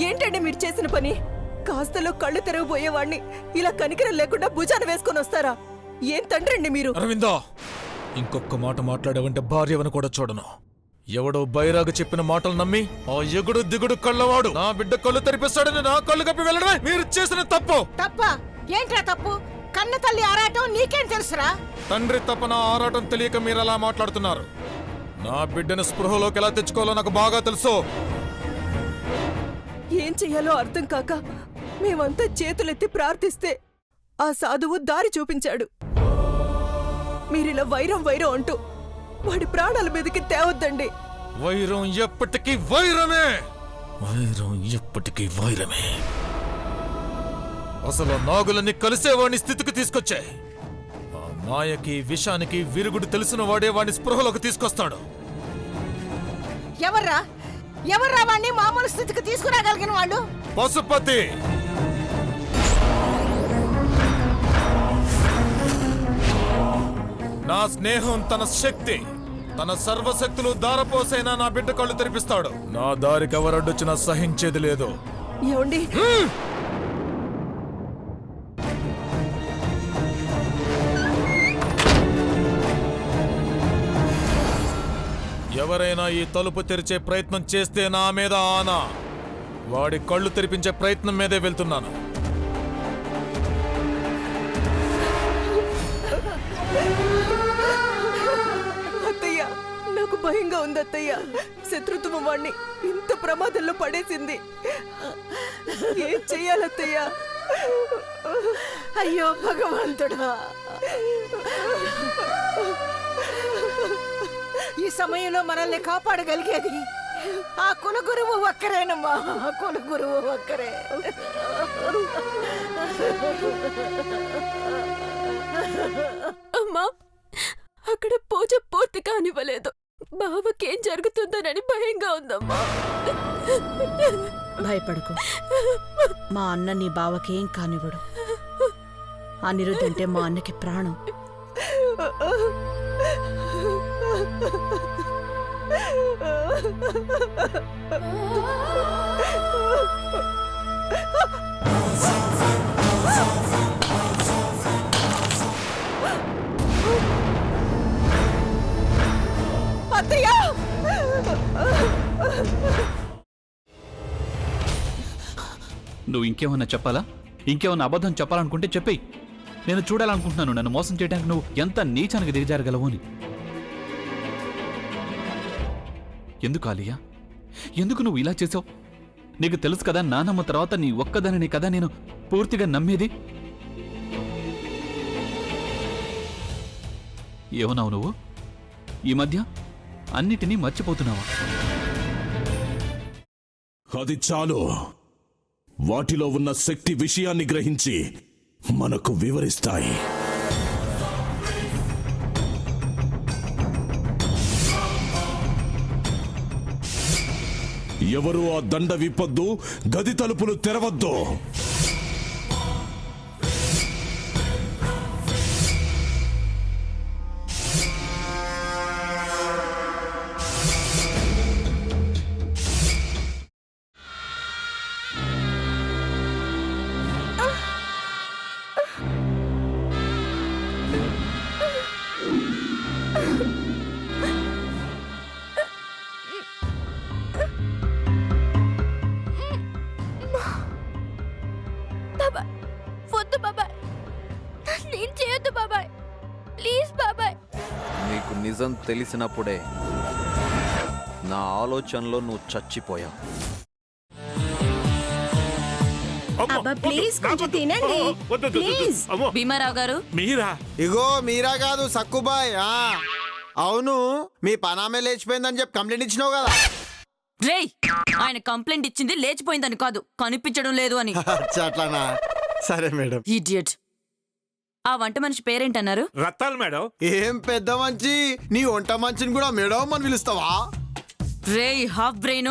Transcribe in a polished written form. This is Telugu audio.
ఏంటండి మీరు చేసిన పని? కాస్తలో కళ్ళు తెరవబోయేవాణ్ణి ఇలా కనికరం లేకుండా భుజాన వేసుకొని వస్తారా? ఏం తండ్రండి మీరు? అరవిందా, ఇంకొక మాట మాట్లాడావంటే భార్యవని కూడా చూడను. ఎవడో బైరాగు చెప్పిన మాటలు నమ్మి ఆ ఎగుడు దిగుడు కళ్ళవాడు నా బిడ్డ కళ్ళు తెరిపిస్తాడని నా కళ్ళు కప్పి వెళ్ళడమే మీరు చేసిన తప్పు. తప్ప ఏంట్రా తప్పు? కన్న తల్లి ఆరాటం నీకేం తెలుసురా? తండ్రి తప్ప నా ఆరాటం తెలియక మీరు అలా మాట్లాడుతున్నారు. నా బిడ్డను స్పృహలోకి ఎలా తెచ్చుకోవాలో నాకు బాగా తెలుసు. ఏం చెయ్యాలో అర్థం కాక మేమంతా చేతులెత్తి ప్రార్థిస్తే ఆ సాధువు దారి చూపించాడు. మీరిలా వైరం వైరం అంటూ వాడి ప్రాణాల మీదకి తేవద్దండి. వైరం ఎప్పటికీ వైరమే, వైరం ఎప్పటికీ వైరమే. అసలు నాగులన్నీ కలిసేవాడిని స్థితికి తీసుకొచ్చే ఆ మాయకి విషానికి విరుగుడు తెలిసిన వాడే వాడిని స్పృహలోకి తీసుకొస్తాడు. ఎవర్రా వాడిని మామూలు స్థితికి తీసుకురాగలిగిన వాళ్ళు? పశుపతి. నా స్నేహం, తన శక్తి, తన సర్వశక్తులు దారపోసైనా నా బిడ్డ కళ్ళు తెరిపిస్తాడు. నా దారికి ఎవరడ్డొచ్చినా సహించేది లేదు. ఏమండి? ఎవరైనా ఈ తలుపు తెరిచే ప్రయత్నం చేస్తే నా మీద ఆనా. వాడి కళ్ళు తెరిపించే ప్రయత్నం మీదే వెళ్తున్నాను. అత్తయ్య, నాకు భయంగా ఉంది అత్తయ్య. శత్రుత్వం వాణ్ణి ఇంత ప్రమాదంలో పడేసింది. ఏం చెయ్యాలత్తయ్య? అయ్యో భగవంతుడా, ఈ సమయంలో మనల్ని కాపాడగలిగేది ఆ కులగురువు ఒక్కరేనమ్మా. కులగురువు ఒక్కరే. అమ్మా, అక్కడ పూజ పూర్తి కానివ్వలేదు. బావకేం జరుగుతుందోనని భయంగా ఉందమ్మా. భయపడుకో, మా అన్న నీ బావకేం కానివ్వడు. అనిరుద్ధ్ అంటే మా అన్నకి ప్రాణం. అత్తయ్య! నువ్వు ఇంకేమన్నా చెప్పాలా? ఇంకేమన్నా అబద్ధం చెప్పాలనుకుంటే చెప్పేయి. నేను చూడాలనుకుంటున్నాను నన్ను మోసం చేయడానికి నువ్వు ఎంత నీచానికి దిగజారగలవు అని. ఎందుకు ఆలియా, ఎందుకు నువ్వు ఇలా చేసావు? నీకు తెలుసు కదా, నానమ్మ తర్వాత నీ ఒక్కదానిని కదా నేను పూర్తిగా నమ్మేది. ఏమన్నావు నువ్వు? ఈ మధ్య అన్నిటినీ మర్చిపోతున్నావా? అది చాలు. వాటిలో ఉన్న శక్తి విషయాన్ని గ్రహించి మనకు వివరిస్తాయి. ఎవరు ఆ దండ విప్పొద్దు, గది తలుపులు తెరవద్దు. నిజం తెలిసినప్పుడే నా ఆలోచనలో నువ్వు చచ్చిపోయావు. భీమారావు గారు, మీరా? ఇగో మీరా కాదు, సక్కుబాయ్. అవును, మీ పనామే లేచిపోయిందని చెప్పి కంప్లైంట్ ఇచ్చినావు కదా. రేయ్, ఆయన కంప్లైంట్ ఇచ్చింది లేచిపోయిందని కాదు, కనిపించడం లేదు అని. అట్లానా? సరే మేడం. ఇడియట్. ఆ వంట మనిషి పేరేంటన్నారు? రత్తాలు మేడం. ఏం పెద్ద మంచి, నీ వంట మంచిని కూడా మేడం అని పిలుస్తావా? రేయ్ హాఫ్ బ్రెయిన్,